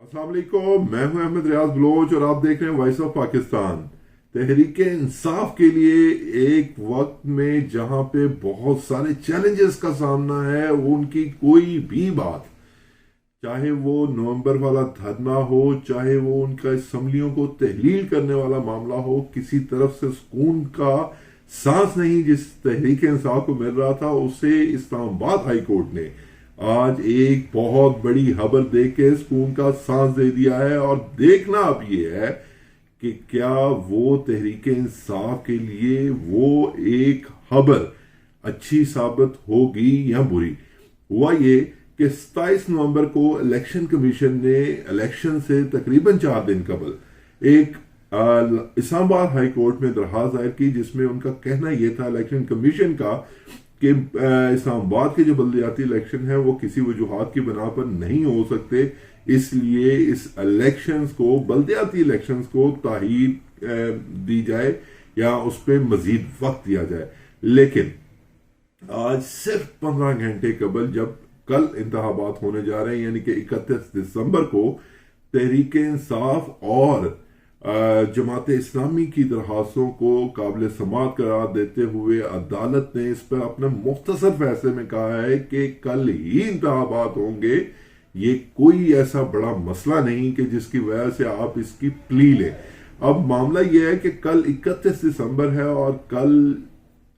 अस्सलाम वालेकुम, मैं हूं अहमद रियाज बलोच और आप देख रहे हैं वॉइस ऑफ पाकिस्तान। तहरीक इंसाफ के लिए एक वक्त में जहां पे बहुत सारे चैलेंजेस का सामना है, उनकी कोई भी बात, चाहे वो नवंबर वाला धरना हो, चाहे वो उनका असम्बलियों को तहलील करने वाला मामला हो, किसी तरफ से सुकून का सांस नहीं जिस तहरीक इंसाफ को मिल रहा था, उसे इस्लामाबाद हाई कोर्ट ने आज एक बहुत बड़ी खबर दे के सुकून का सांस दे दिया है। और देखना अब ये है कि क्या वो तहरीक इंसाफ के लिए वो एक खबर अच्छी साबित होगी या बुरी। हुआ ये कि 27 नवंबर को इलेक्शन कमीशन ने इलेक्शन से तकरीबन 4 दिन कबल एक इस्लामाबाद हाई कोर्ट में दरखास्त दायर की, जिसमें उनका कहना यह था इलेक्शन कमीशन का कि इस्लामाबाद के जो बल्दियाती इलेक्शन है वो किसी वजूहात की बिना पर नहीं हो सकते, इसलिए इस इलेक्शंस को, बल्दियाती इलेक्शंस को ताहीर दी जाए या उस पर मजीद वक्त दिया जाए। लेकिन आज सिर्फ 15 घंटे कबल, जब कल इंतखाबात होने जा रहे हैं यानी कि 31 दिसंबर को, तहरीक इंसाफ और जमात इस्लामी की दरखास्तों को काबिल समात करार देते हुए अदालत ने इस पर अपने मुख्तसर फैसले में कहा है कि कल ही इंतखाबात होंगे। ये कोई ऐसा बड़ा मसला नहीं कि जिसकी वजह से आप इसकी प्ली लें। अब मामला यह है कि कल 31 दिसंबर है और कल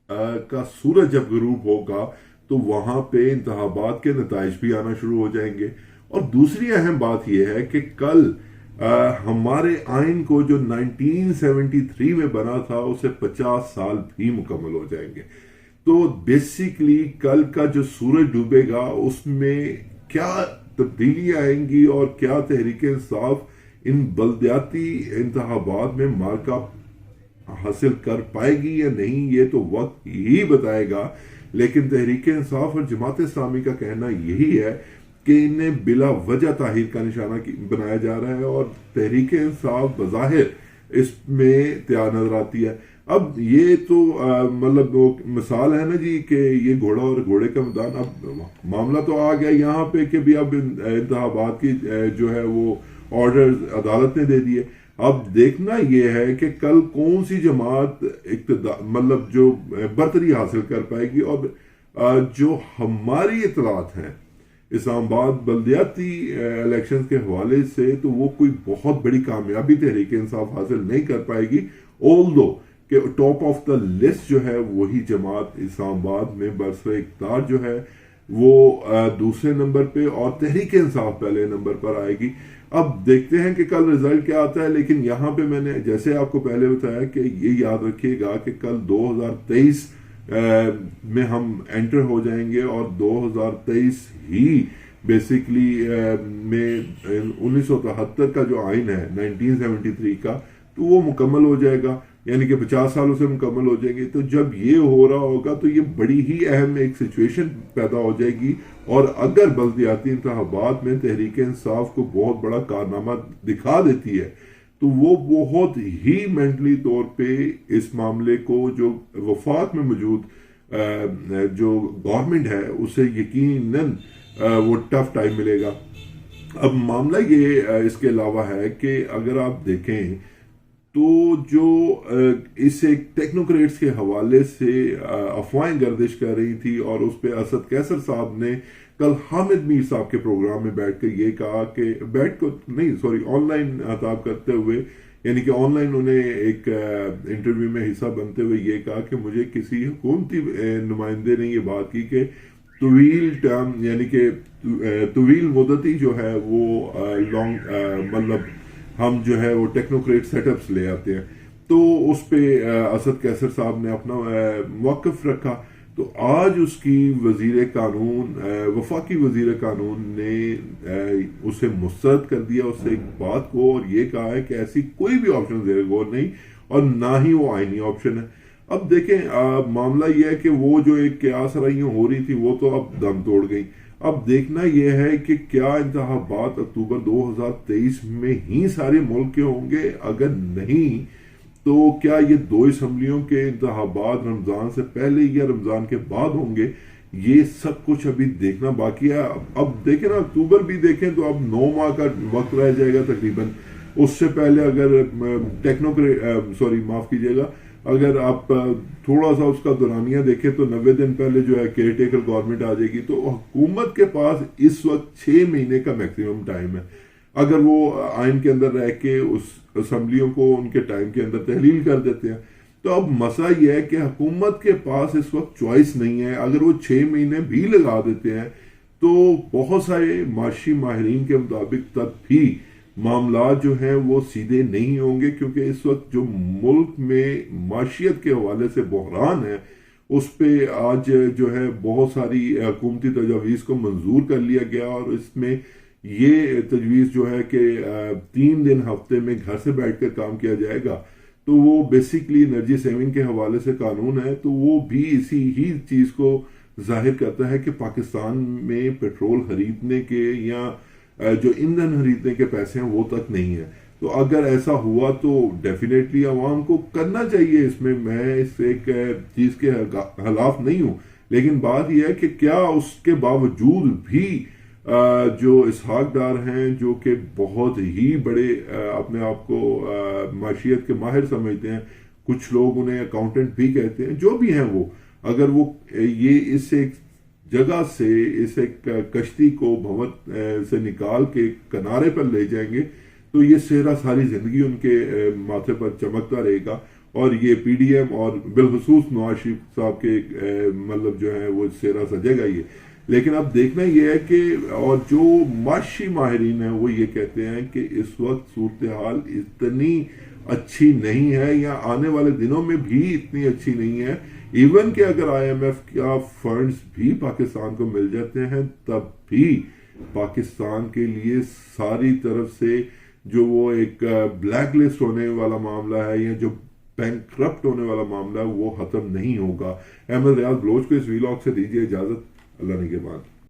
का सूरज जब गुरूब होगा तो वहां पे इंतखाबात के नताइज भी आना शुरू हो जाएंगे। और दूसरी अहम बात यह है कि कल हमारे आइन को जो 1973 में बना था उसे 50 साल भी मुकम्मल हो जाएंगे। तो बेसिकली कल का जो सूरज डूबेगा उसमें क्या तब्दीली आएंगी और क्या तहरीक इंसाफ इन बल्दियाती इंतखाबात में मार्का हासिल कर पाएगी या नहीं, ये तो वक्त ही बताएगा। लेकिन तहरीक इंसाफ और जमात इस्लामी का कहना यही है कि इन्हें बिला वजह ताहीर का निशाना बनाया जा रहा है और तहरीक इंसाफ बज़ाहिर इसमें तैयार नजर आती है। अब ये तो मतलब वो मिसाल है ना जी कि ये घोड़ा और घोड़े का मैदान। अब मामला तो आ गया यहाँ पे कि भी अब इंतखाबात की जो है वो ऑर्डर अदालत ने दे दिए। अब देखना यह है कि कल कौन सी जमात मतलब जो बरतरी हासिल कर पाएगी। और जो हमारी इतलात हैं इस्लामाबाद बल्दियाती इलेक्शन के हवाले से, तो वो कोई बहुत बड़ी कामयाबी तहरीक इंसाफ हासिल नहीं कर पाएगी। ऑल्दो कि टॉप ऑफ द लिस्ट जो है वही जमात इस्लामाबाद में बरसर इक़्तिदार जो है वो दूसरे नंबर पे और तहरीक इंसाफ पहले नंबर पर आएगी। अब देखते हैं कि कल रिजल्ट क्या आता है। लेकिन यहाँ पे मैंने जैसे आपको पहले बताया कि ये याद रखिएगा कि कल 2023 में हम एंटर हो जाएंगे और 2023 ही बेसिकली में 1973 का जो आइन है 1973 का, तो वो मुकम्मल हो जाएगा, यानी कि 50 सालों से मुकम्मल हो जाएंगे। तो जब ये हो रहा होगा तो ये बड़ी ही अहम एक सिचुएशन पैदा हो जाएगी। और अगर बल्दियाती इंतखाबात में तहरीक इंसाफ को बहुत बड़ा कारनामा दिखा देती है तो वो बहुत ही मेंटली तौर पे इस मामले को, जो वफाक में मौजूद जो गवर्नमेंट है, उसे यकीनन वो टफ टाइम मिलेगा। अब मामला ये इसके अलावा है कि अगर आप देखें तो जो इस एक टेक्नोक्रेट्स के हवाले से अफवाहें गर्दिश कर रही थी और उस पर असद कैसर साहब ने कल हामिद मीर साहब के प्रोग्राम में बैठ कर ये कहा कि ऑनलाइन खिताब करते हुए, यानी कि ऑनलाइन उन्हें एक इंटरव्यू में हिस्सा बनते हुए ये कहा कि मुझे किसी हुकूमती नुमाइंदे ने ये बात की कि तवील टर्म यानी कि तवील मुद्दती जो है वो लॉन्ग मतलब हम जो है वो टेक्नोक्रेट सेटअप्स ले आते हैं। तो उस पे असद कैसर साहब ने अपना मौक़िफ़ रखा। तो आज उसकी वजीर कानून, वफाकी वजीर कानून ने उसे मुस्तरद कर दिया उससे एक बात को, और ये कहा है कि ऐसी कोई भी ऑप्शन ज़ेर गौर नहीं और ना ही वो आईनी ऑप्शन है। अब देखें मामला यह है कि वो जो एक क्यास रहियां हो रही थी वो तो अब दम तोड़ गई। अब देखना यह है कि क्या इंतखाबात अक्टूबर 2023 में ही सारे मुल्क के होंगे, अगर नहीं तो क्या ये 2 असम्बलियों के इंतखाबात रमजान से पहले या रमजान के बाद होंगे, یہ سب کچھ ابھی دیکھنا باقی ہے. اب دیکھیں نا اکتوبر بھی دیکھیں تو اب 9 ماہ کا وقت رہ جائے گا تقریباً. اس سے پہلے اگر معاف کیجیے گا، اگر آپ تھوڑا سا اس کا دورانیہ دیکھیں تو 90 دن پہلے جو ہے کیئر ٹیکر گورنمنٹ آ جائے گی. تو حکومت کے پاس اس وقت 6 مہینے کا میکسیمم ٹائم ہے. اگر وہ آئین کے اندر رہ کے اس اسمبلیوں کو ان کے ٹائم کے اندر تحلیل کر دیتے ہیں. تو اب مسئلہ یہ ہے کہ حکومت کے پاس اس وقت چوائس نہیں ہے. اگر وہ 6 مہینے بھی لگا دیتے ہیں تو بہت سارے معاشی ماہرین کے مطابق تب بھی معاملات جو ہیں وہ سیدھے نہیں ہوں گے، کیونکہ اس وقت جو ملک میں معاشیت کے حوالے سے بحران ہے اس پہ آج جو ہے بہت ساری حکومتی تجاویز کو منظور کر لیا گیا، اور اس میں یہ تجویز جو ہے کہ 3 دن ہفتے میں گھر سے بیٹھ کر کام کیا جائے گا. تو وہ بیسیکلی انرجی سیونگ کے حوالے سے قانون ہے. تو وہ بھی اسی ہی چیز کو ظاہر کرتا ہے کہ پاکستان میں پیٹرول خریدنے کے یا جو ایندھن خریدنے کے پیسے ہیں وہ تک نہیں ہے. تو اگر ایسا ہوا تو ڈیفینیٹلی عوام کو کرنا چاہیے. اس میں اس ایک چیز کے خلاف نہیں ہوں، لیکن بات یہ ہے کہ کیا اس کے باوجود بھی جو اسحاق ڈار ہیں جو کہ بہت ہی بڑے اپنے آپ کو معاشیت کے ماہر سمجھتے ہیں، کچھ لوگ انہیں اکاؤنٹنٹ بھی کہتے ہیں، جو بھی ہیں وہ، اگر وہ یہ اس ایک جگہ سے اس ایک کشتی کو بھنور سے نکال کے کنارے پر لے جائیں گے تو یہ سہرا ساری زندگی ان کے ماتھے پر چمکتا رہے گا، اور یہ پی ڈی ایم اور بالخصوص نواز شریف صاحب کے مطلب جو ہے وہ سہرا سجے گا یہ. لیکن اب دیکھنا یہ ہے کہ اور جو معاشی ماہرین ہیں وہ یہ کہتے ہیں کہ اس وقت صورتحال اتنی اچھی نہیں ہے، یا آنے والے دنوں میں بھی اتنی اچھی نہیں ہے. ایون کہ اگر آئی ایم ایف کا فنڈز بھی پاکستان کو مل جاتے ہیں تب بھی پاکستان کے لیے ساری طرف سے جو وہ ایک بلیک لسٹ ہونے والا معاملہ ہے یا جو بینک کرپٹ ہونے والا معاملہ ہے وہ ختم نہیں ہوگا. احمد ریاض بلوچ کو اس ویلاگ سے دیجیے اجازت. اللہ نگہبان.